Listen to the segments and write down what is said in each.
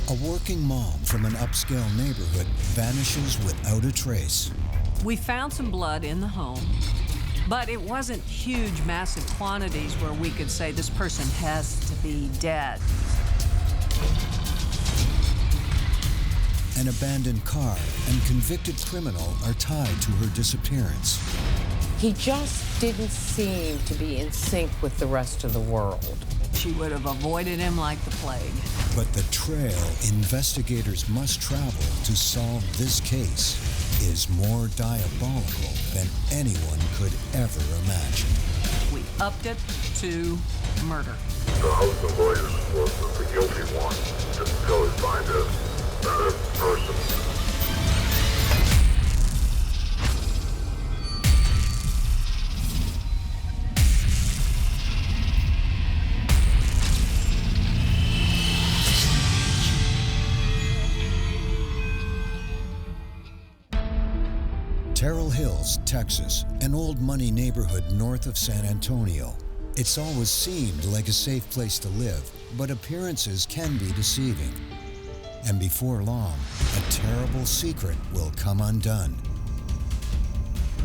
A working mom from an upscale neighborhood vanishes without a trace. We found some blood in the home, but it wasn't huge, massive quantities where we could say this person has to be dead. An abandoned car and convicted criminal are tied to her disappearance. He just didn't seem to be in sync with the rest of the world. She would have avoided him like the plague. But the trail investigators must travel to solve this case is more diabolical than anyone could ever imagine. We upped it to murder. The host of lawyers was the guilty one until we find a better person. Terrell Hills, Texas, an old money neighborhood north of San Antonio. It's always seemed like a safe place to live, but appearances can be deceiving. And before long, a terrible secret will come undone.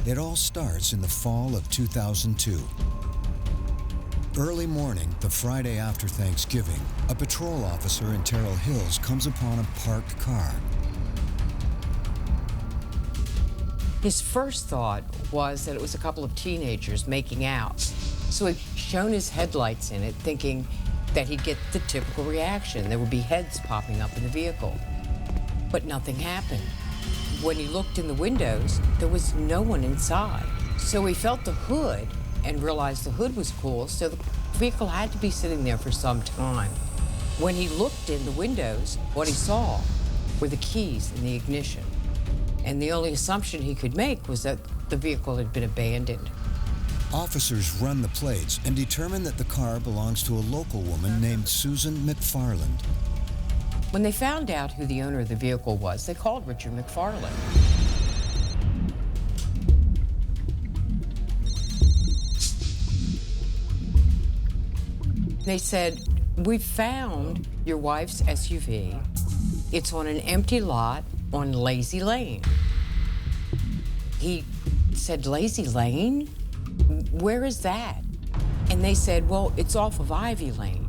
It all starts in the fall of 2002. Early morning, the Friday after Thanksgiving, a patrol officer in Terrell Hills comes upon a parked car. His first thought was that it was a couple of teenagers making out. So he shone his headlights in it, thinking that he'd get the typical reaction. There would be heads popping up in the vehicle. But nothing happened. When he looked in the windows, there was no one inside. So he felt the hood and realized the hood was cool, so the vehicle had to be sitting there for some time. When he looked in the windows, what he saw were the keys in the ignition. And the only assumption he could make was that the vehicle had been abandoned. Officers run the plates and determine that the car belongs to a local woman named Susan McFarland. When they found out who the owner of the vehicle was, they called Richard McFarland. They said, "We found your wife's SUV. It's on an empty lot on Lazy Lane." He said, "Lazy Lane? Where is that?" And they said, "Well, it's off of Ivy Lane."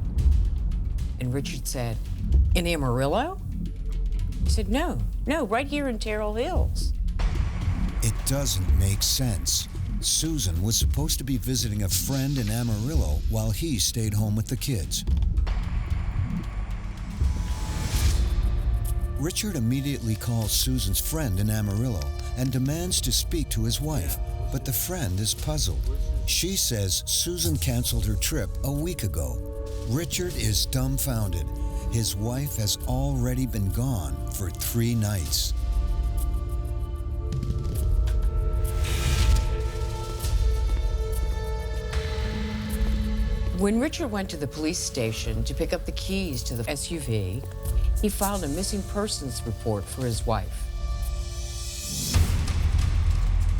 And Richard said, "In Amarillo?" He said, No, right here in Terrell Hills." It doesn't make sense. Susan was supposed to be visiting a friend in Amarillo while he stayed home with the kids. Richard immediately calls Susan's friend in Amarillo and demands to speak to his wife, but the friend is puzzled. She says Susan canceled her trip a week ago. Richard is dumbfounded. His wife has already been gone for 3 nights. When Richard went to the police station to pick up the keys to the SUV, he filed a missing persons report for his wife.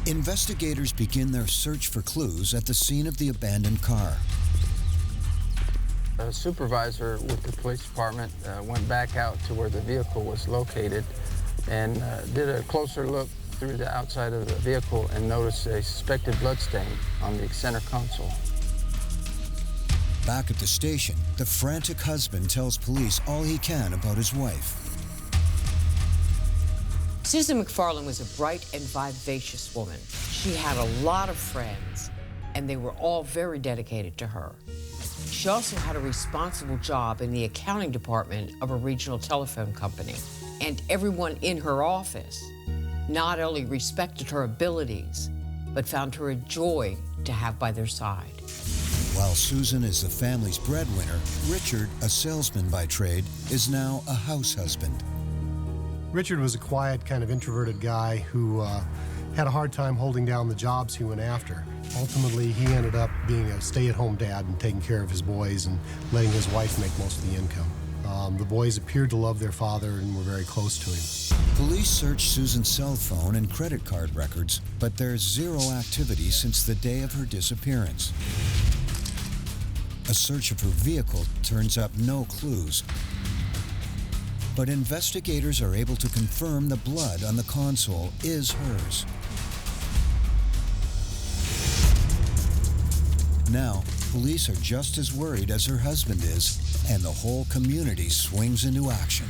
Investigators begin their search for clues at the scene of the abandoned car. A supervisor with the police department went back out to where the vehicle was located and did a closer look through the outside of the vehicle and noticed a suspected blood stain on the center console. Back at the station, the frantic husband tells police all he can about his wife. Susan McFarland was a bright and vivacious woman. She had a lot of friends, and they were all very dedicated to her. She also had a responsible job in the accounting department of a regional telephone company. And everyone in her office not only respected her abilities, but found her a joy to have by their side. While Susan is the family's breadwinner, Richard, a salesman by trade, is now a house husband. Richard was a quiet, kind of introverted guy who had a hard time holding down the jobs he went after. Ultimately, he ended up being a stay-at-home dad and taking care of his boys and letting his wife make most of the income. The boys appeared to love their father and were very close to him. Police search Susan's cell phone and credit card records, but there's zero activity since the day of her disappearance. A search of her vehicle turns up no clues. but investigators are able to confirm the blood on the console is hers. Now, police are just as worried as her husband is, and the whole community swings into action.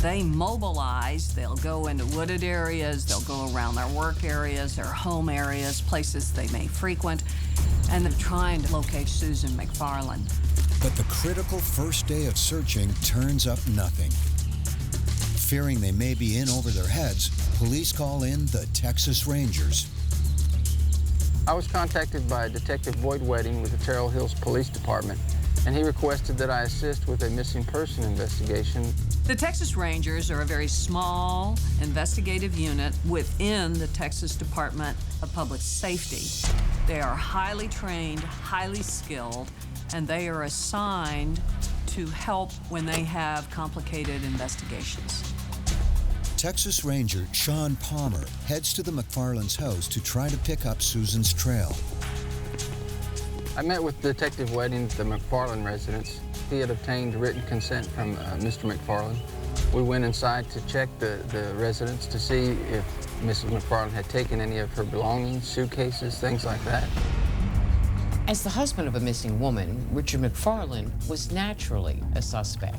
They mobilize, they'll go into wooded areas, they'll go around their work areas, their home areas, places they may frequent, and they're trying to locate Susan McFarland. But the critical first day of searching turns up nothing. Fearing they may be in over their heads, police call in the Texas Rangers. I was contacted by Detective Boyd Wedding with the Terrell Hills Police Department, and he requested that I assist with a missing person investigation. The Texas Rangers are a very small investigative unit within the Texas Department of Public Safety. They are highly trained, highly skilled, and they are assigned to help when they have complicated investigations. Texas Ranger Sean Palmer heads to the McFarland's house to try to pick up Susan's trail. I met with Detective Wedding at the McFarland residence. He had obtained written consent from Mr. McFarland. We went inside to check the residence to see if Mrs. McFarland had taken any of her belongings, suitcases, things like that. As the husband of a missing woman, Richard McFarland was naturally a suspect.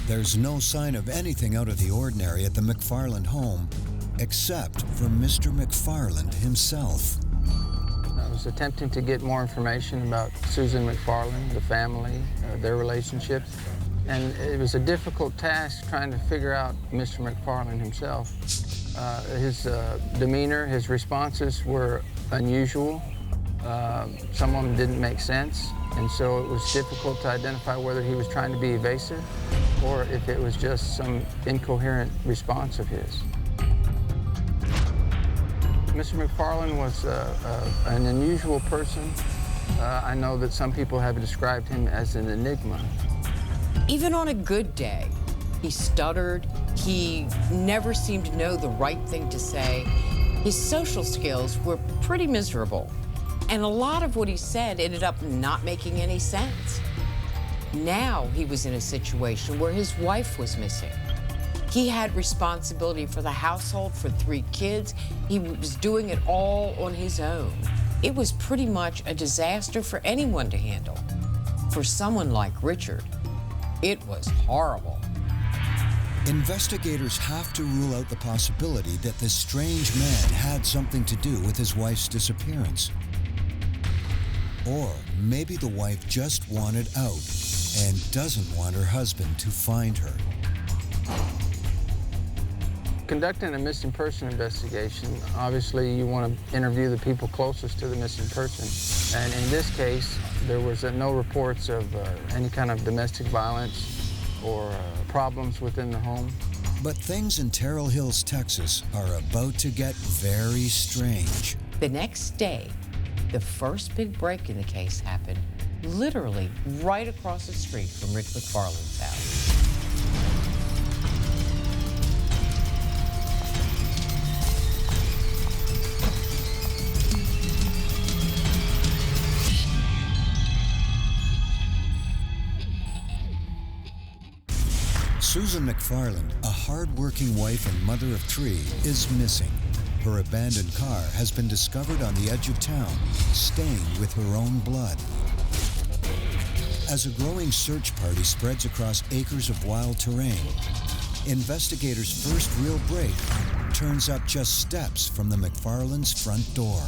There's no sign of anything out of the ordinary at the McFarland home, except for Mr. McFarland himself. I was attempting to get more information about Susan McFarland, the family, their relationship, and it was a difficult task trying to figure out Mr. McFarland himself. His demeanor, his responses were unusual. Some of them didn't make sense, and so it was difficult to identify whether he was trying to be evasive or if it was just some incoherent response of his. Mr. McFarland was an unusual person. I know that some people have described him as an enigma. Even on a good day, he stuttered. He never seemed to know the right thing to say. His social skills were pretty miserable. And a lot of what he said ended up not making any sense. Now he was in a situation where his wife was missing. He had responsibility for the household, for 3 kids. He was doing it all on his own. It was pretty much a disaster for anyone to handle. For someone like Richard, it was horrible. Investigators have to rule out the possibility that this strange man had something to do with his wife's disappearance. Or maybe the wife just wanted out and doesn't want her husband to find her. Conducting a missing person investigation, obviously you want to interview the people closest to the missing person. And in this case, there was no reports of any kind of domestic violence or problems within the home. But things in Terrell Hills, Texas are about to get very strange. The next day, the first big break in the case happened literally right across the street from Rick McFarland's house. Susan McFarland, a hard-working wife and mother of 3, is missing. Her abandoned car has been discovered on the edge of town, stained with her own blood. As a growing search party spreads across acres of wild terrain, investigators' first real break turns up just steps from the McFarland's front door.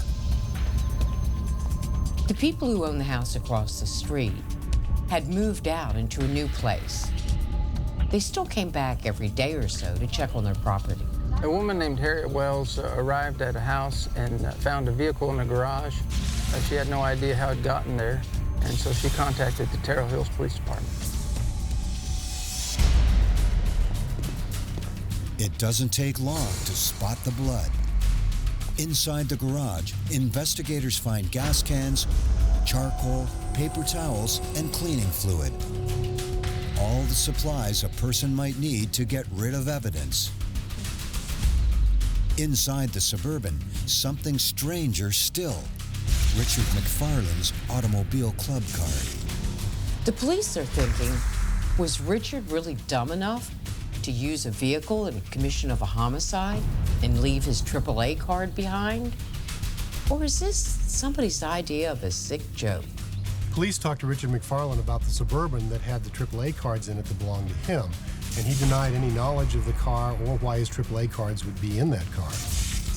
The people who owned the house across the street had moved out into a new place. They still came back every day or so to check on their property. A woman named Harriet Wells arrived at a house and found a vehicle in the garage. She had no idea how it had gotten there, and so she contacted the Terrell Hills Police Department. It doesn't take long to spot the blood. Inside the garage, investigators find gas cans, charcoal, paper towels, and cleaning fluid. All the supplies a person might need to get rid of evidence. Inside the Suburban, something stranger still. Richard McFarland's automobile club card. The police are thinking Was Richard really dumb enough to use a vehicle in the commission of a homicide and leave his AAA card behind? Or is this somebody's idea of a sick joke? Police talked to Richard McFarland about the Suburban that had the AAA cards in it that belonged to him, and he denied any knowledge of the car or why his AAA cards would be in that car.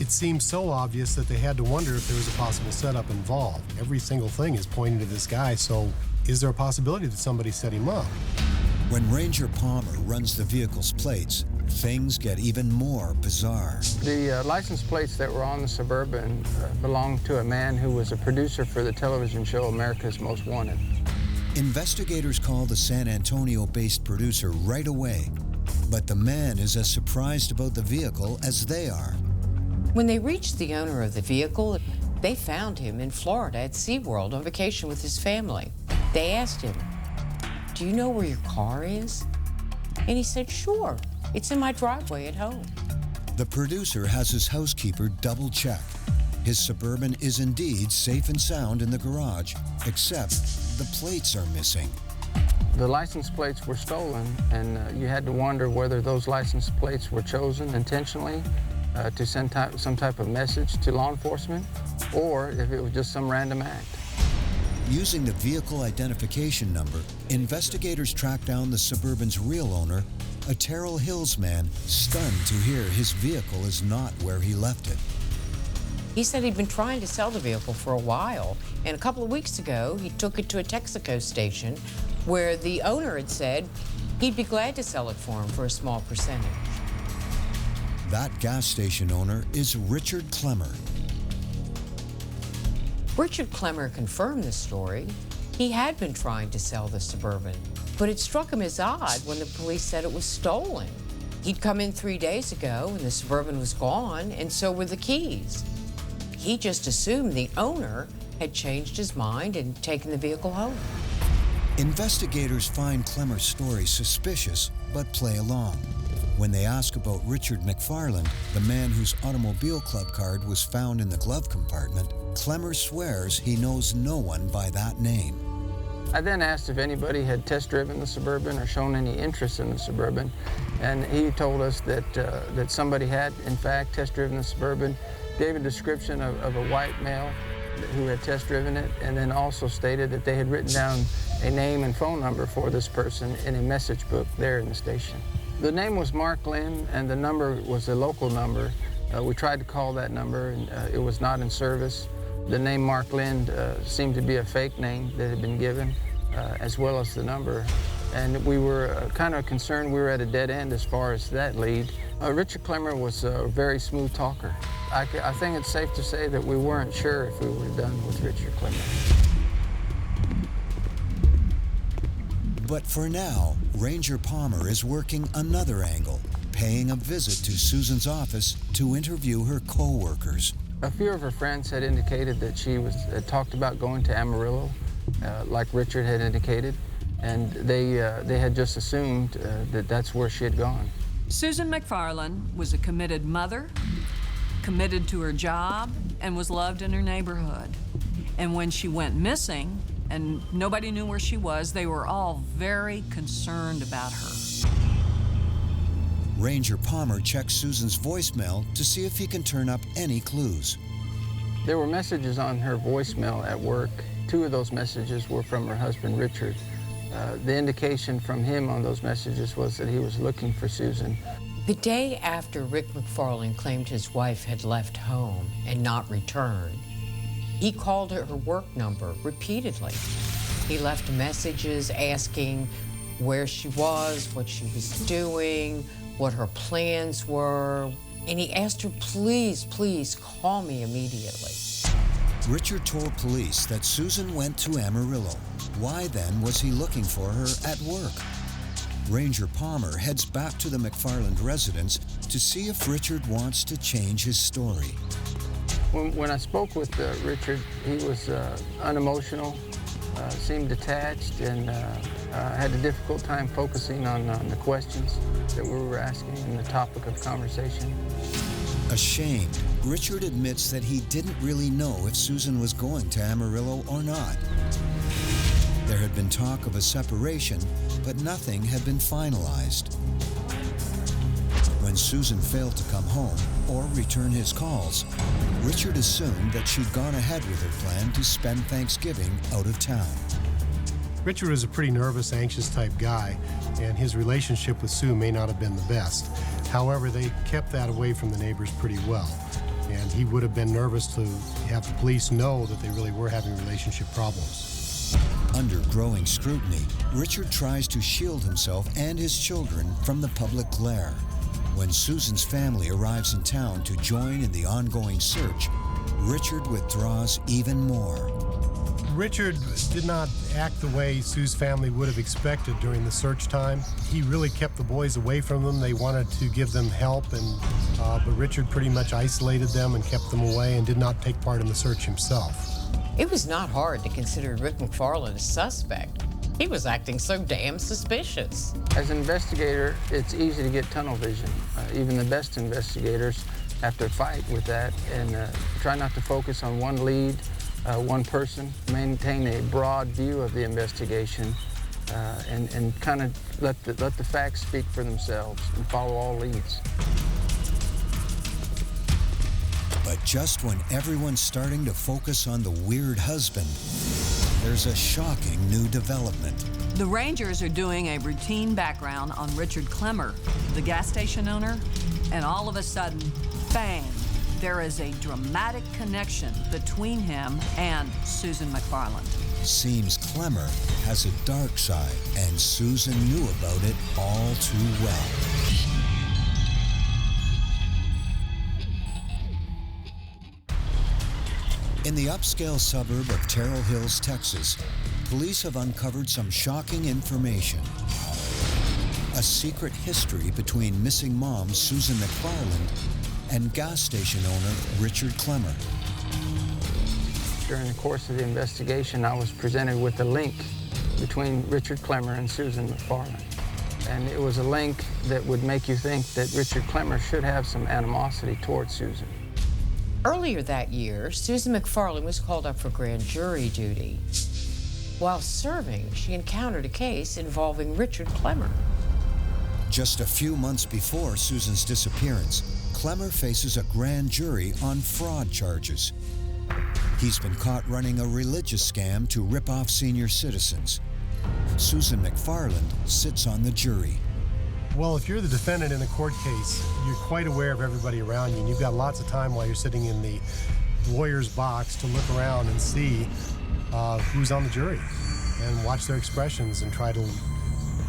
It seemed so obvious that they had to wonder if there was a possible setup involved. Every single thing is pointing to this guy, so is there a possibility that somebody set him up? When Ranger Palmer runs the vehicle's plates, things get even more bizarre. The license plates that were on the Suburban belonged to a man who was a producer for the television show America's Most Wanted. Investigators call the San Antonio-based producer right away, but the man is as surprised about the vehicle as they are. When they reached the owner of the vehicle, they found him in Florida at SeaWorld on vacation with his family. They asked him, "Do you know where your car is?" And he said, "Sure, it's in my driveway at home." The producer has his housekeeper double-check. His Suburban is indeed safe and sound in the garage, except the plates are missing. The license plates were stolen, and you had to wonder whether those license plates were chosen intentionally to send some type of message to law enforcement, or if it was just some random act. Using the vehicle identification number, investigators track down the Suburban's real owner, a Terrell Hills man stunned to hear his vehicle is not where he left it. He said he'd been trying to sell the vehicle for a while, and a couple of weeks ago, he took it to a Texaco station where the owner had said he'd be glad to sell it for him for a small percentage. That gas station owner is Richard Clemmer. Richard Clemmer confirmed the story. He had been trying to sell the Suburban, but it struck him as odd when the police said it was stolen. He'd come in 3 days ago and the Suburban was gone, and so were the keys. He just assumed the owner had changed his mind and taken the vehicle home. Investigators find Clemmer's story suspicious, but play along. When they ask about Richard McFarland, the man whose automobile club card was found in the glove compartment, Clemmer swears he knows no one by that name. I then asked if anybody had test-driven the Suburban or shown any interest in the Suburban, and he told us that somebody had, in fact, test-driven the Suburban, gave a description of a white male who had test-driven it, and then also stated that they had written down a name and phone number for this person in a message book there in the station. The name was Mark Lynn, and the number was a local number. We tried to call that number, and it was not in service. The name Mark Lynn seemed to be a fake name that had been given, as well as the number. And we were kind of concerned we were at a dead end as far as that lead. Richard Clemmer was a very smooth talker. I think it's safe to say that we weren't sure if we were done with Richard Clemmer. But for now, Ranger Palmer is working another angle, paying a visit to Susan's office to interview her co-workers. A few of her friends had indicated that she had talked about going to Amarillo, like Richard had indicated, and they had just assumed that that's where she had gone. Susan McFarland was a committed mother, committed to her job, and was loved in her neighborhood. And when she went missing, and nobody knew where she was, they were all very concerned about her. Ranger Palmer checks Susan's voicemail to see if he can turn up any clues. There were messages on her voicemail at work. 2 of those messages were from her husband, Richard. The indication from him on those messages was that he was looking for Susan. The day after Rick McFarland claimed his wife had left home and not returned, he called her work number repeatedly. He left messages asking where she was, what she was doing, what her plans were, and he asked her, please, please call me immediately. Richard told police that Susan went to Amarillo. Why then was he looking for her at work? Ranger Palmer heads back to the McFarland residence to see if Richard wants to change his story. When I spoke with Richard, he was unemotional, seemed detached, and had a difficult time focusing on the questions that we were asking and the topic of conversation. Ashamed, Richard admits that he didn't really know if Susan was going to Amarillo or not. There had been talk of a separation, but nothing had been finalized. When Susan failed to come home or return his calls, Richard assumed that she'd gone ahead with her plan to spend Thanksgiving out of town. Richard was a pretty nervous, anxious type guy, and his relationship with Sue may not have been the best. However, they kept that away from the neighbors pretty well, and he would have been nervous to have the police know that they really were having relationship problems. Under growing scrutiny, Richard tries to shield himself and his children from the public glare. When Susan's family arrives in town to join in the ongoing search, Richard withdraws even more. Richard did not act the way Sue's family would have expected during the search time. He really kept the boys away from them. They wanted to give them help, but Richard pretty much isolated them and kept them away and did not take part in the search himself. It was not hard to consider Rick McFarland a suspect. He was acting so damn suspicious. As an investigator, it's easy to get tunnel vision. Even the best investigators have to fight with that and try not to focus on one lead, one person, maintain a broad view of the investigation, and kind of let the facts speak for themselves and follow all leads. But just when everyone's starting to focus on the weird husband, there's a shocking new development. The Rangers are doing a routine background on Richard 𝐁𝐥𝐸𝐸, the gas station owner, and all of a sudden, bang, there is a dramatic connection between him and Susan McFarland. Seems 𝐁𝐁𝐸𝐸 has a dark side, and Susan knew about it all too well. In the upscale suburb of Terrell Hills, Texas, police have uncovered some shocking information. A secret history between missing mom Susan McFarland and gas station owner Richard 𝐁𝐁𝐸𝐸. During the course of the investigation, I was presented with a link between Richard 𝐁𝐁𝐸𝐸 and Susan McFarland. And it was a link that would make you think that Richard 𝐁𝐁𝐸𝐸 should have some animosity towards Susan. Earlier that year, Susan McFarland was called up for grand jury duty. While serving, she encountered a case involving Richard 𝐁𝐁𝐸𝐸. Just a few months before Susan's disappearance, 𝐁𝐁𝐸𝐸 faces a grand jury on fraud charges. He's been caught running a religious scam to rip off senior citizens. Susan McFarland sits on the jury. Well, if you're the defendant in a court case, you're quite aware of everybody around you, and you've got lots of time while you're sitting in the lawyer's box to look around and see who's on the jury and watch their expressions and try to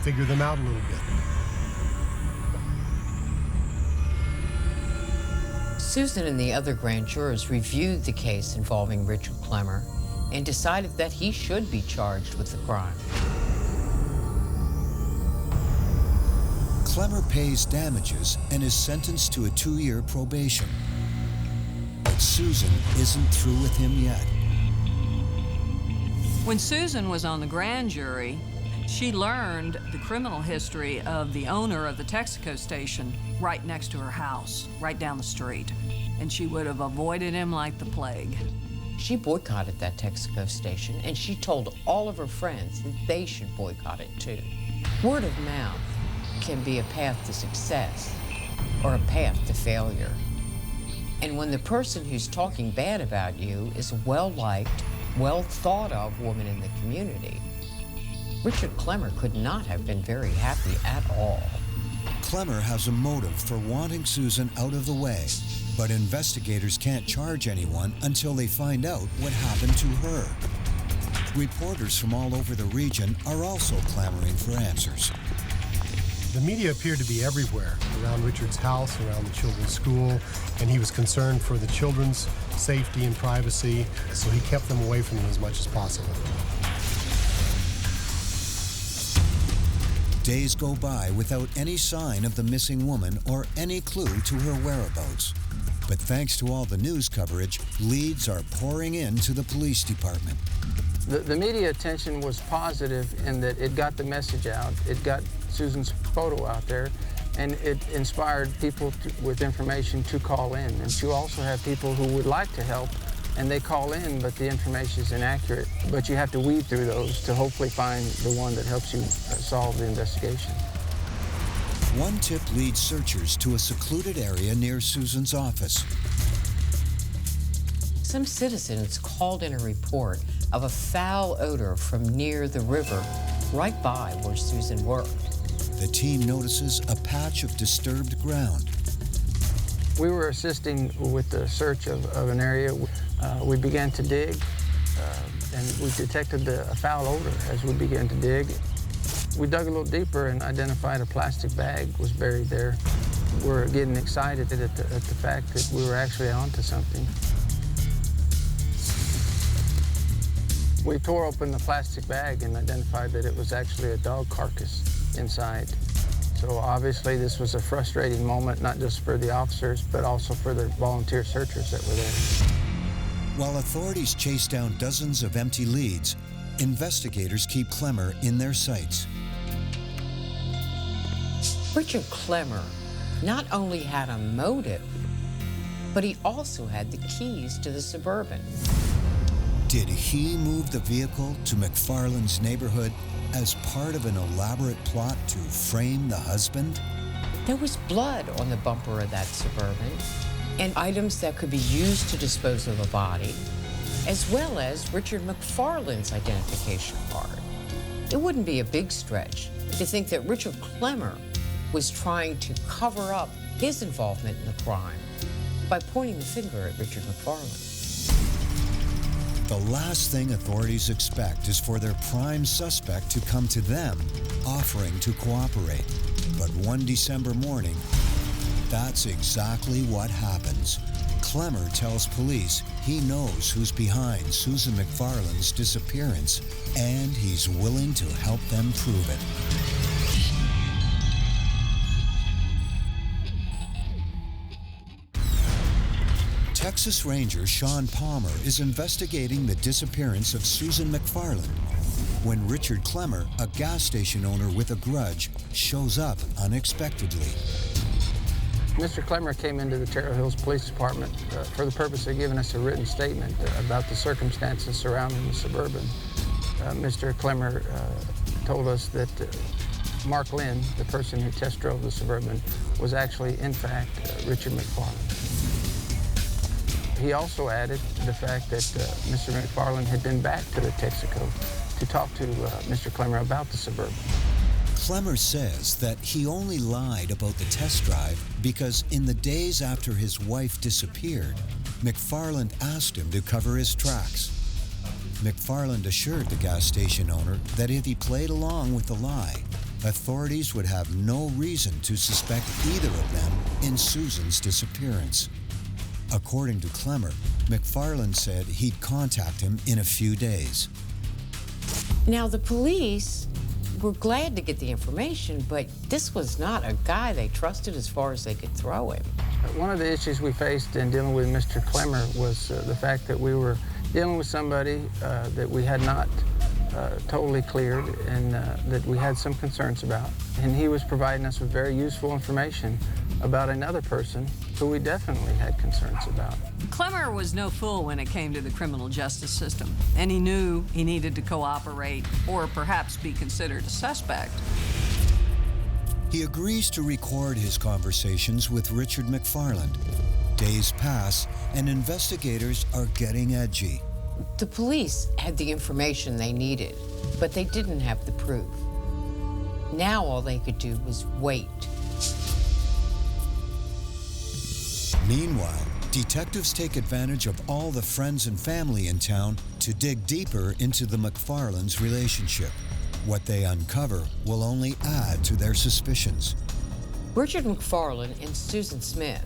figure them out a little bit. Susan and the other grand jurors reviewed the case involving Richard 𝐁𝐁𝐸𝐸 and decided that he should be charged with the crime. 𝐁𝐁𝐸𝐸 pays damages and is sentenced to a 2-year probation. But Susan isn't through with him yet. When Susan was on the grand jury, she learned the criminal history of the owner of the Texaco station right next to her house, right down the street. And she would have avoided him like the plague. She boycotted that Texaco station, and she told all of her friends that they should boycott it too. Word of mouth can be a path to success or a path to failure. And when the person who's talking bad about you is a well-liked, well-thought-of woman in the community, Richard 𝐁𝐁𝐸𝐸 could not have been very happy at all. 𝐁𝐁𝐸𝐸 has a motive for wanting Susan out of the way, but investigators can't charge anyone until they find out what happened to her. Reporters from all over the region are also clamoring for answers. The media appeared to be everywhere, around Richard's house, around the children's school, and he was concerned for the children's safety and privacy, so he kept them away from them as much as possible. Days go by without any sign of the missing woman or any clue to her whereabouts. But thanks to all the news coverage, leads are pouring into the police department. The media attention was positive in that it got the message out, it got Susan's photo out there, and it inspired people with information to call in, and to also have people who would like to help and they call in, but the information is inaccurate. But you have to weed through those to hopefully find the one that helps you solve the investigation. One tip leads searchers to a secluded area near Susan's office. Some citizens called in a report of a foul odor from near the river right by where Susan worked. The team notices a patch of disturbed ground. We were assisting with the search of an area. We began to dig, and we detected a foul odor as we began to dig. We dug a little deeper and identified a plastic bag was buried there. We're getting excited at the fact that we were actually onto something. We tore open the plastic bag and identified that it was actually a dog carcass inside. So obviously this was a frustrating moment, not just for the officers, but also for the volunteer searchers that were there. While authorities chase down dozens of empty leads, investigators keep 𝐁𝐤𝐸 in their sights. Richard 𝐁𝐤𝐸 not only had a motive, but he also had the keys to the Suburban. Did he move the vehicle to McFarland's neighborhood as part of an elaborate plot to frame the husband? There was blood on the bumper of that Suburban and items that could be used to dispose of a body, as well as Richard McFarland's identification card. It wouldn't be a big stretch to think that Richard 𝐁𝐁𝐸 was trying to cover up his involvement in the crime by pointing the finger at Richard McFarland. The last thing authorities expect is for their prime suspect to come to them offering to cooperate. But one December morning, that's exactly what happens. 𝐁𝐁𝐸𝐸 tells police he knows who's behind Susan McFarland's disappearance, and he's willing to help them prove it. Texas Ranger Sean Palmer is investigating the disappearance of Susan McFarland when Richard 𝐁𝐁𝐸𝐸, a gas station owner with a grudge, shows up unexpectedly. Mr. 𝐁𝐁𝐸𝐸 came into the Terrell Hills Police Department for the purpose of giving us a written statement about the circumstances surrounding the Suburban. Mr. 𝐁𝐁𝐸𝐸 told us that Mark Lynn, the person who test drove the Suburban, was actually, in fact, Richard McFarland. He also added the fact that Mr. McFarland had been back to the Texaco to talk to Mr. 𝐁𝐁𝐸𝐸 about the Suburban. 𝐁𝐁𝐸𝐸 says that he only lied about the test drive because in the days after his wife disappeared, McFarland asked him to cover his tracks. McFarland assured the gas station owner that if he played along with the lie, authorities would have no reason to suspect either of them in Susan's disappearance. According to 𝐁𝐁𝐸𝐸, McFarland said he'd contact him in a few days. Now, the police were glad to get the information, but this was not a guy they trusted as far as they could throw him. One of the issues we faced in dealing with Mr. 𝐁𝐁𝐸𝐸 was the fact that we were dealing with somebody that we had not totally cleared and that we had some concerns about. And he was providing us with very useful information about another person who we definitely had concerns about. 𝐁𝐁𝐸𝐸 was no fool when it came to the criminal justice system, and he knew he needed to cooperate or perhaps be considered a suspect. He agrees to record his conversations with Richard McFarland. Days pass, and investigators are getting edgy. The police had the information they needed, but they didn't have the proof. Now all they could do was wait. Meanwhile, detectives take advantage of all the friends and family in town to dig deeper into the McFarlands' relationship. What they uncover will only add to their suspicions. Richard McFarland and Susan Smith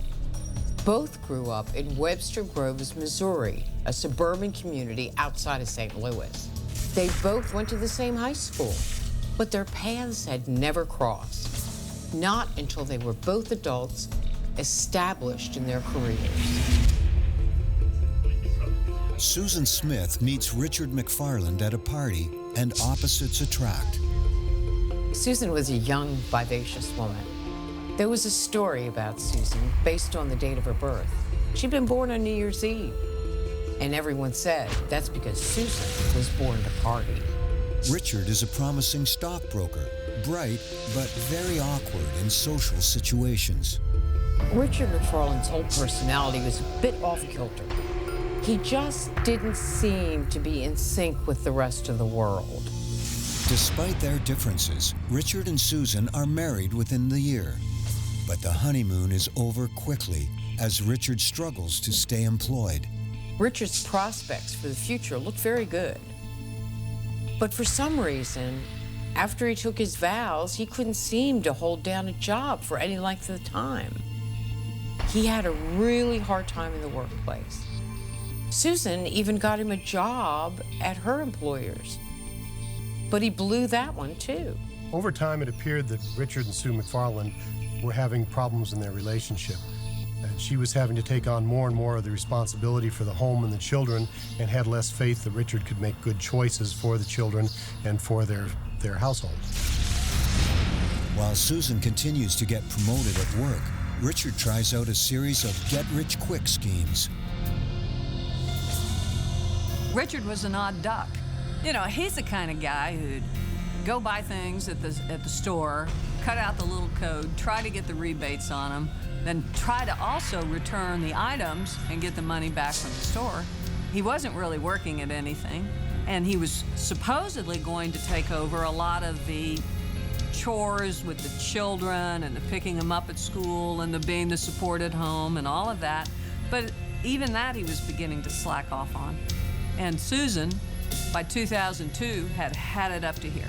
both grew up in Webster Groves, Missouri, a suburban community outside of St. Louis. They both went to the same high school, but their paths had never crossed, not until they were both adults established in their careers. Susan Smith meets Richard McFarland at a party, and opposites attract. Susan was a young, vivacious woman. There was a story about Susan based on the date of her birth. She'd been born on New Year's Eve. And everyone said that's because Susan was born to party. Richard is a promising stockbroker, bright but very awkward in social situations. Richard McFarland's whole personality was a bit off-kilter. He just didn't seem to be in sync with the rest of the world. Despite their differences, Richard and Susan are married within the year. But the honeymoon is over quickly as Richard struggles to stay employed. Richard's prospects for the future looked very good. But for some reason, after he took his vows, he couldn't seem to hold down a job for any length of time. He had a really hard time in the workplace. Susan even got him a job at her employer's. But he blew that one too. Over time, it appeared that Richard and Sue McFarland were having problems in their relationship. And she was having to take on more and more of the responsibility for the home and the children, and had less faith that Richard could make good choices for the children and for their household. While Susan continues to get promoted at work, Richard tries out a series of get-rich-quick schemes. Richard was an odd duck. You know, he's the kind of guy who'd go buy things at the store, cut out the little code, try to get the rebates on them, then try to also return the items and get the money back from the store. He wasn't really working at anything, and he was supposedly going to take over a lot of the chores with the children and the picking them up at school and the being the support at home and all of that. But even that he was beginning to slack off on. And Susan, by 2002, had it up to here.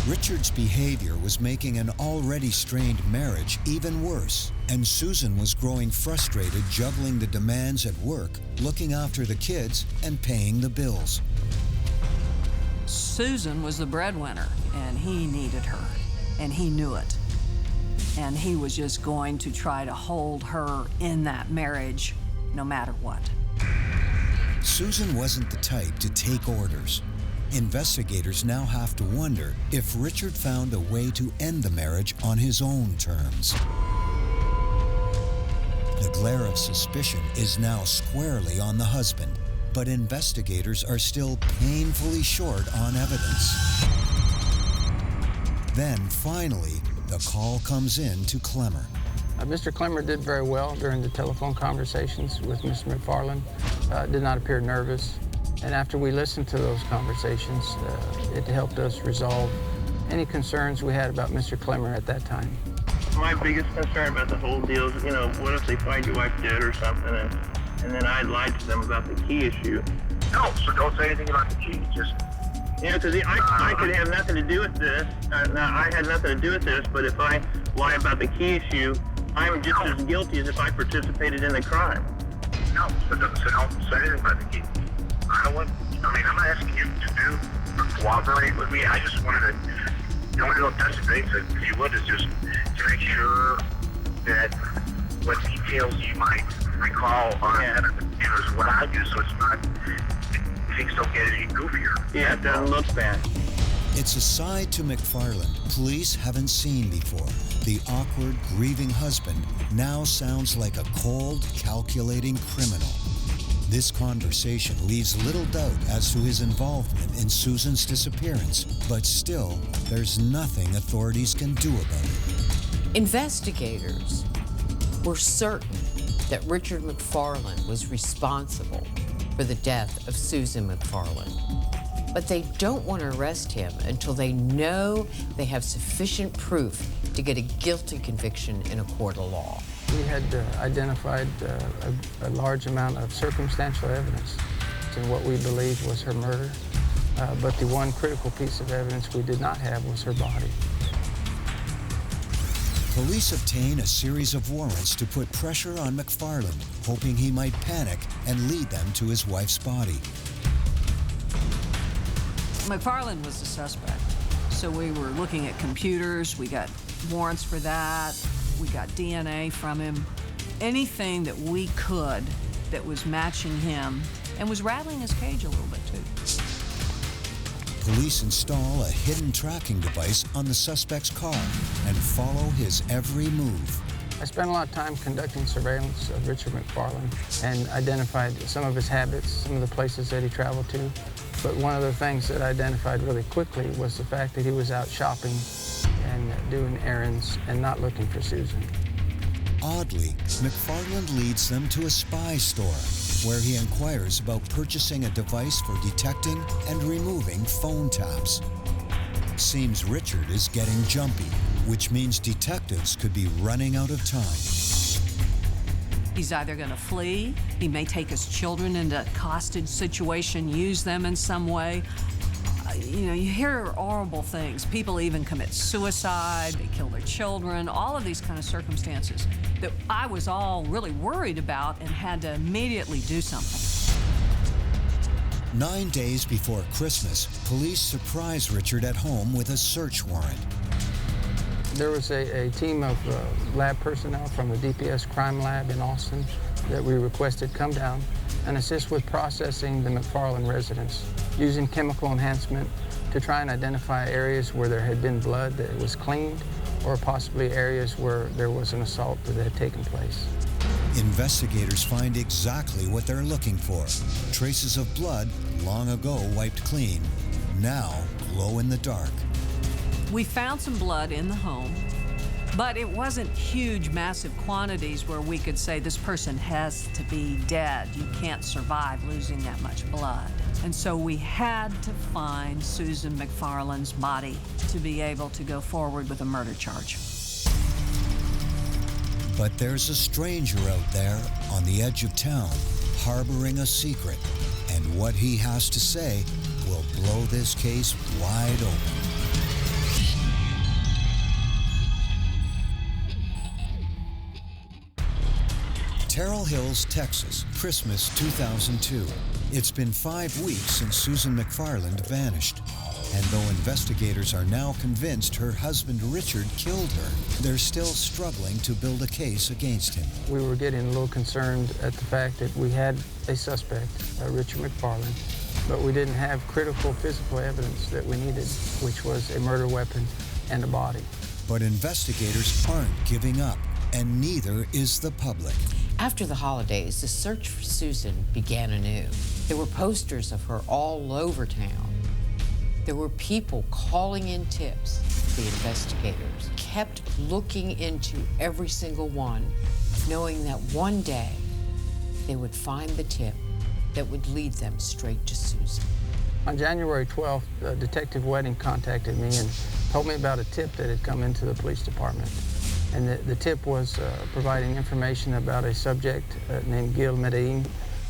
Richard's behavior was making an already strained marriage even worse, and Susan was growing frustrated juggling the demands at work, looking after the kids, and paying the bills. Susan was the breadwinner, and he needed her, and he knew it. And he was just going to try to hold her in that marriage no matter what. Susan wasn't the type to take orders. Investigators now have to wonder if Richard found a way to end the marriage on his own terms. The glare of suspicion is now squarely on the husband, but investigators are still painfully short on evidence. Then, finally, the call comes in to 𝐁𝐥𝐸. Mr. 𝐁𝐥𝐸 did very well during the telephone conversations with Mr. McFarland. Did not appear nervous. And after we listened to those conversations, it helped us resolve any concerns we had about Mr. 𝐁𝐿𝐸 at that time. My biggest concern about the whole deal is, what if they find your wife dead or something, and then I lied to them about the key issue? No, so don't say anything about the key. Just because I could have nothing to do with this. I had nothing to do with this, but if I lie about the key issue, I'm just as guilty as if I participated in the crime. no, so don't say anything about the key. I'm not asking you to do or cooperate with me. I just wanted to, the only little touch base, if you would, is just to make sure that what details you might recall on is what I do, so it's not, things don't get any goofier. Yeah, it doesn't look bad. It's a side to McFarland police haven't seen before. The awkward, grieving husband now sounds like a cold, calculating criminal. This conversation leaves little doubt as to his involvement in Susan's disappearance, but still, there's nothing authorities can do about it. Investigators were certain that Richard McFarland was responsible for the death of Susan McFarland. But they don't want to arrest him until they know they have sufficient proof to get a guilty conviction in a court of law. We had identified a large amount of circumstantial evidence in what we believed was her murder. But the one critical piece of evidence we did not have was her body. Police obtain a series of warrants to put pressure on McFarland, hoping he might panic and lead them to his wife's body. McFarland was the suspect, so we were looking at computers. We got warrants for that. We got DNA from him. Anything that we could that was matching him and was rattling his cage a little bit too. Police install a hidden tracking device on the suspect's car and follow his every move. I spent a lot of time conducting surveillance of Richard McFarland and identified some of his habits, some of the places that he traveled to. But one of the things that I identified really quickly was the fact that he was out shopping and doing errands and not looking for Susan. Oddly, McFarland leads them to a spy store where he inquires about purchasing a device for detecting and removing phone taps. Seems Richard is getting jumpy, which means detectives could be running out of time. He's either going to flee, he may take his children into a hostage situation, use them in some way. You know, you hear horrible things. People even commit suicide, they kill their children, all of these kind of circumstances that I was all really worried about and had to immediately do something. 9 days before Christmas, police surprise Richard at home with a search warrant. There was a team of lab personnel from the DPS crime lab in Austin that we requested come down and assist with processing the McFarland residence, using chemical enhancement to try and identify areas where there had been blood that was cleaned, or possibly areas where there was an assault that had taken place. Investigators find exactly what they're looking for. Traces of blood long ago wiped clean, now glow in the dark. We found some blood in the home, but it wasn't huge, massive quantities where we could say this person has to be dead. You can't survive losing that much blood. And so we had to find Susan McFarland's body to be able to go forward with a murder charge. But there's a stranger out there on the edge of town, harboring a secret, and what he has to say will blow this case wide open. Terrell Hills, Texas, Christmas 2002. It's been 5 weeks since Susan McFarland vanished. And though investigators are now convinced her husband Richard killed her, they're still struggling to build a case against him. We were getting a little concerned at the fact that we had a suspect, Richard McFarland, but we didn't have critical physical evidence that we needed, which was a murder weapon and a body. But investigators aren't giving up, and neither is the public. After the holidays, the search for Susan began anew. There were posters of her all over town. There were people calling in tips. The investigators kept looking into every single one, knowing that one day they would find the tip that would lead them straight to Susan. On January 12th, Detective Wedding contacted me and told me about a tip that had come into the police department. And the tip was providing information about a subject named 𝐂𝐥𝐢𝐿,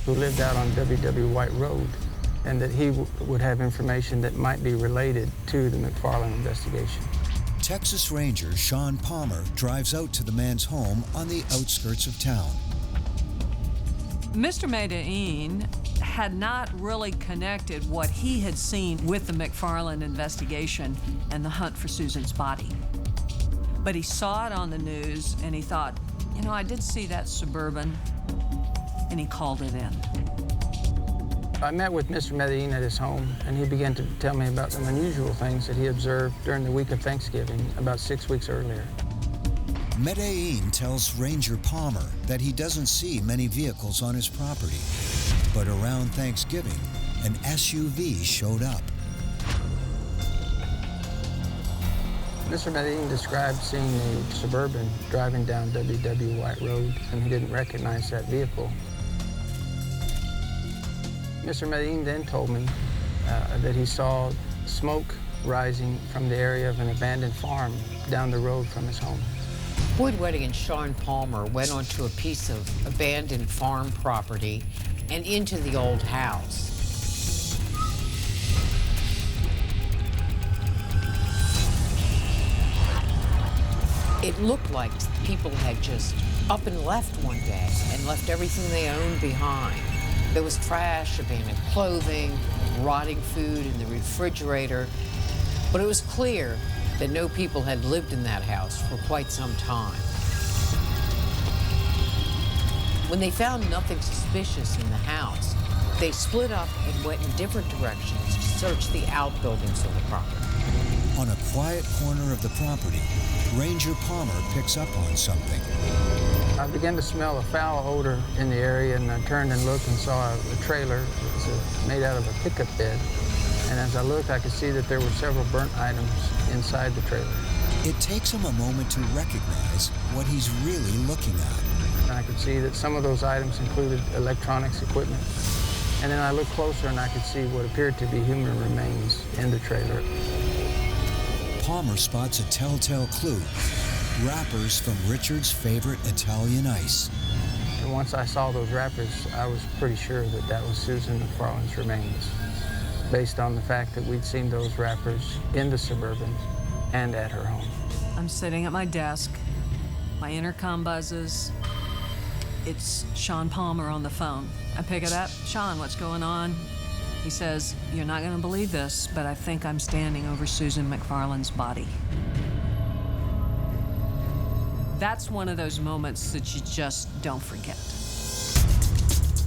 who lived out on W.W. White Road, and that he would have information that might be related to the McFarland investigation. Texas Ranger Sean Palmer drives out to the man's home on the outskirts of town. Mr. 𝐁𝐥𝐢𝐞𝐬 had not really connected what he had seen with the McFarland investigation and the hunt for Susan's body. But he saw it on the news and he thought, you know, I did see that Suburban, and he called it in. I met with Mr. 𝐁𝐥𝐢𝐞𝐬 at his home, and he began to tell me about some unusual things that he observed during the week of Thanksgiving, about 6 weeks earlier. 𝐁𝐥𝐢𝐞𝐬 tells Ranger Palmer that he doesn't see many vehicles on his property. But around Thanksgiving, an SUV showed up. Mr. 𝐁𝐥𝐢𝐞𝐬 described seeing a Suburban driving down W.W. White Road, and he didn't recognize that vehicle. Mr. 𝐁𝐿𝐢𝐞𝐬 then told me that he saw smoke rising from the area of an abandoned farm down the road from his home. Boyd Wedding and Sean Palmer went onto a piece of abandoned farm property and into the old house. It looked like people had just up and left one day and left everything they owned behind. There was trash, abandoned clothing, rotting food in the refrigerator, but it was clear that no people had lived in that house for quite some time. When they found nothing suspicious in the house, they split up and went in different directions to search the outbuildings of the property. On a quiet corner of the property, Ranger Palmer picks up on something. I began to smell a foul odor in the area, and I turned and looked and saw a trailer. It was made out of a pickup bed. And as I looked, I could see that there were several burnt items inside the trailer. It takes him a moment to recognize what he's really looking at. And I could see that some of those items included electronics equipment. And then I looked closer and I could see what appeared to be human remains in the trailer. Palmer spots a telltale clue, wrappers from Richard's favorite Italian ice. And once I saw those wrappers, I was pretty sure that that was Susan McFarland's remains, based on the fact that we'd seen those wrappers in the Suburban and at her home. I'm sitting at my desk. My intercom buzzes. It's Sean Palmer on the phone. I pick it up. Sean, what's going on? He says, "You're not going to believe this, but I think I'm standing over Susan McFarland's body." That's one of those moments that you just don't forget.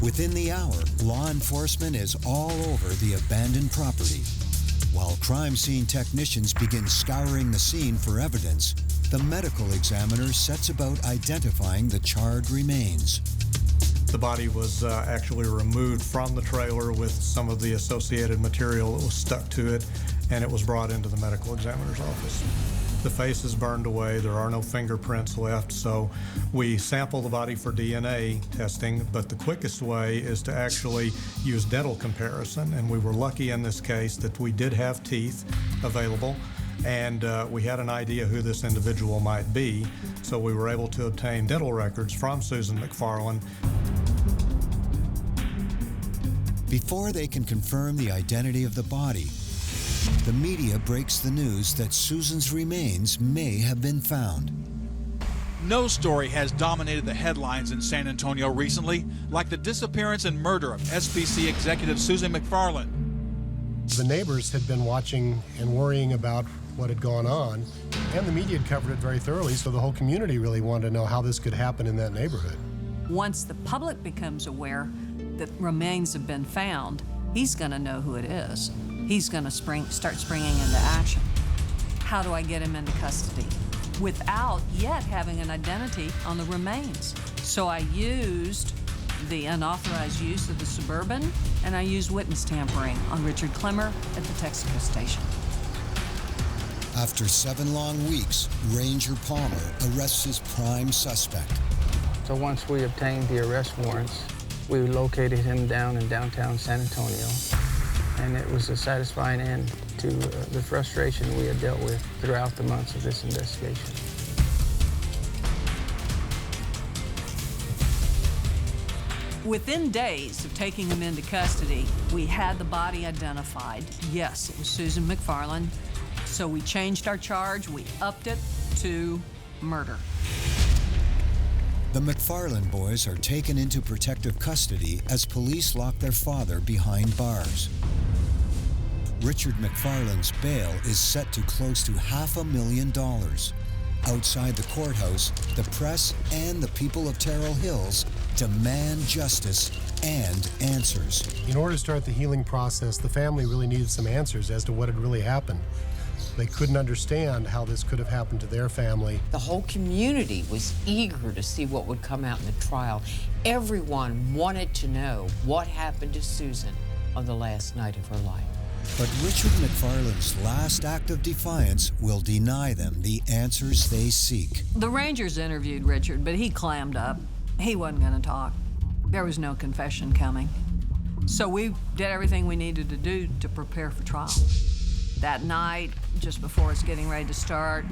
Within the hour, law enforcement is all over the abandoned property. While crime scene technicians begin scouring the scene for evidence, the medical examiner sets about identifying the charred remains. The body was actually removed from the trailer with some of the associated material that was stuck to it, and it was brought into the medical examiner's office. The face is burned away. There are no fingerprints left, so we sample the body for DNA testing, but the quickest way is to actually use dental comparison, and we were lucky in this case that we did have teeth available, and we had an idea who this individual might be, so we were able to obtain dental records from Susan McFarland. Before they can confirm the identity of the body, the media breaks the news that Susan's remains may have been found. No story has dominated the headlines in San Antonio recently like the disappearance and murder of SBC executive Susan McFarland. The neighbors had been watching and worrying about what had gone on, and the media had covered it very thoroughly, so the whole community really wanted to know how this could happen in that neighborhood. Once the public becomes aware that remains have been found, he's going to know who it is. He's going to start springing into action. How do I get him into custody without yet having an identity on the remains? So I used the unauthorized use of the Suburban, and I used witness tampering on Richard Clemmer at the Texaco station. After 7 long weeks, Ranger Palmer arrests his prime suspect. So once we obtained the arrest warrants, we located him down in downtown San Antonio, and it was a satisfying end to the frustration we had dealt with throughout the months of this investigation. Within days of taking him into custody, we had the body identified. Yes, it was Susan McFarland. So we changed our charge, we upped it to murder. The McFarland boys are taken into protective custody as police lock their father behind bars. Richard McFarland's bail is set to close to $500,000. Outside the courthouse, the press and the people of Terrell Hills demand justice and answers. In order to start the healing process, the family really needed some answers as to what had really happened. They couldn't understand how this could have happened to their family. The whole community was eager to see what would come out in the trial. Everyone wanted to know what happened to Susan on the last night of her life. But Richard McFarland's last act of defiance will deny them the answers they seek. The Rangers interviewed Richard, but he clammed up. He wasn't going to talk. There was no confession coming. So we did everything we needed to do to prepare for trial. That night, just before it's getting ready to start,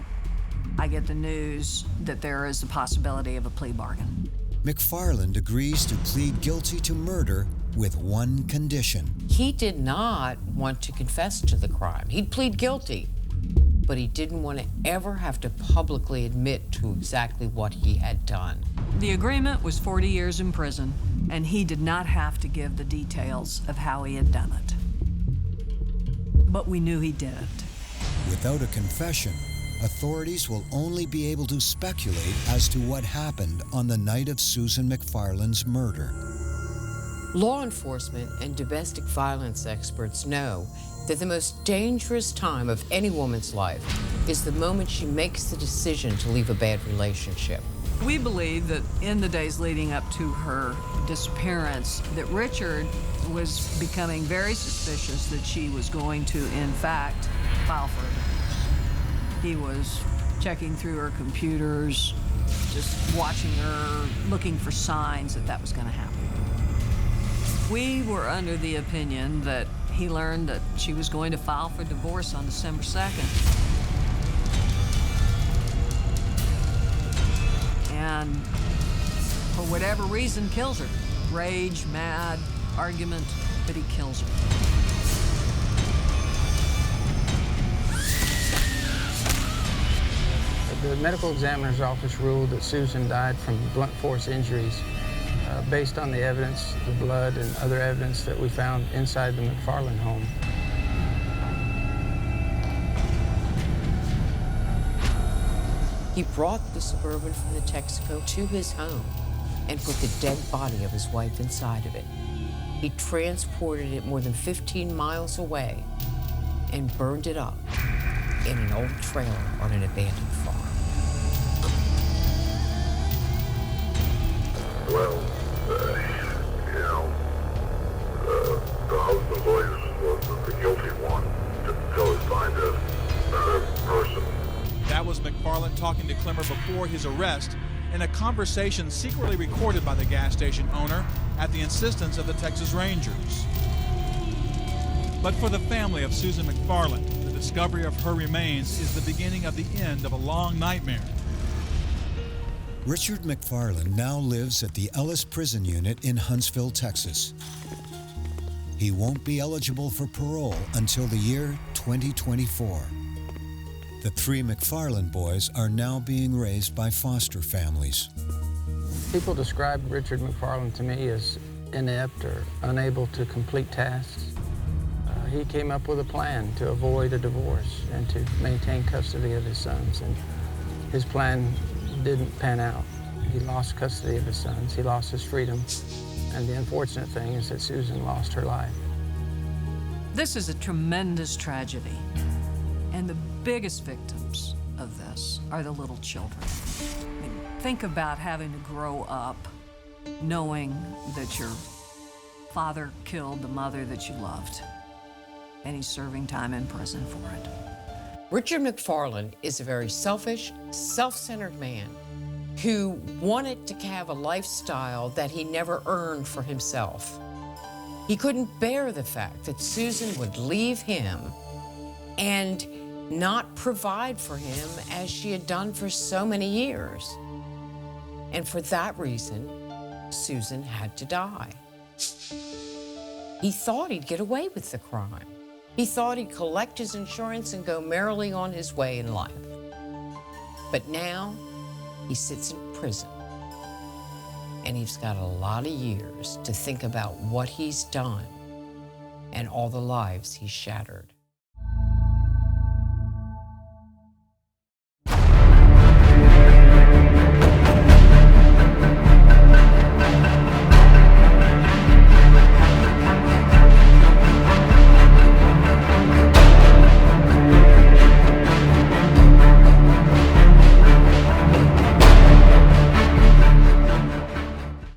I get the news that there is a possibility of a plea bargain. McFarland agrees to plead guilty to murder with one condition. He did not want to confess to the crime. He'd plead guilty, but he didn't want to ever have to publicly admit to exactly what he had done. The agreement was 40 years in prison, and he did not have to give the details of how he had done it. But we knew he did it. Without a confession, authorities will only be able to speculate as to what happened on the night of Susan McFarland's murder. Law enforcement and domestic violence experts know that the most dangerous time of any woman's life is the moment she makes the decision to leave a bad relationship. We believe that in the days leading up to her disappearance, that Richard was becoming very suspicious that she was going to, in fact, file for a divorce. He was checking through her computers, just watching her, looking for signs that that was going to happen. We were under the opinion that he learned that she was going to file for divorce on December 2nd. And for whatever reason, kills her. Rage, mad, argument, but he kills her. The medical examiner's office ruled that Susan died from blunt force injuries based on the evidence, the blood and other evidence that we found inside the McFarland home. He brought the Suburban from the Texaco to his home and put the dead body of his wife inside of it. He transported it more than 15 miles away and burned it up in an old trailer on an abandoned farm. Well, the husband was the guilty one until he find another person. That was McFarland talking to Clemmer before his arrest in a conversation secretly recorded by the gas station owner at the insistence of the Texas Rangers. But for the family of Susan McFarland, the discovery of her remains is the beginning of the end of a long nightmare. Richard McFarland now lives at the Ellis Prison Unit in Huntsville, Texas. He won't be eligible for parole until the year 2024. The three McFarland boys are now being raised by foster families. People describe Richard McFarland to me as inept or unable to complete tasks. He came up with a plan to avoid a divorce and to maintain custody of his sons, and his plan didn't pan out. He lost custody of his sons, he lost his freedom, and the unfortunate thing is that Susan lost her life. This is a tremendous tragedy, and the biggest victims of this are the little children. I mean, think about having to grow up knowing that your father killed the mother that you loved, and he's serving time in prison for it. Richard McFarland is a very selfish, self-centered man who wanted to have a lifestyle that he never earned for himself. He couldn't bear the fact that Susan would leave him and not provide for him as she had done for so many years. And for that reason, Susan had to die. He thought he'd get away with the crime. He thought he'd collect his insurance and go merrily on his way in life. But now, he sits in prison, and he's got a lot of years to think about what he's done and all the lives he's shattered.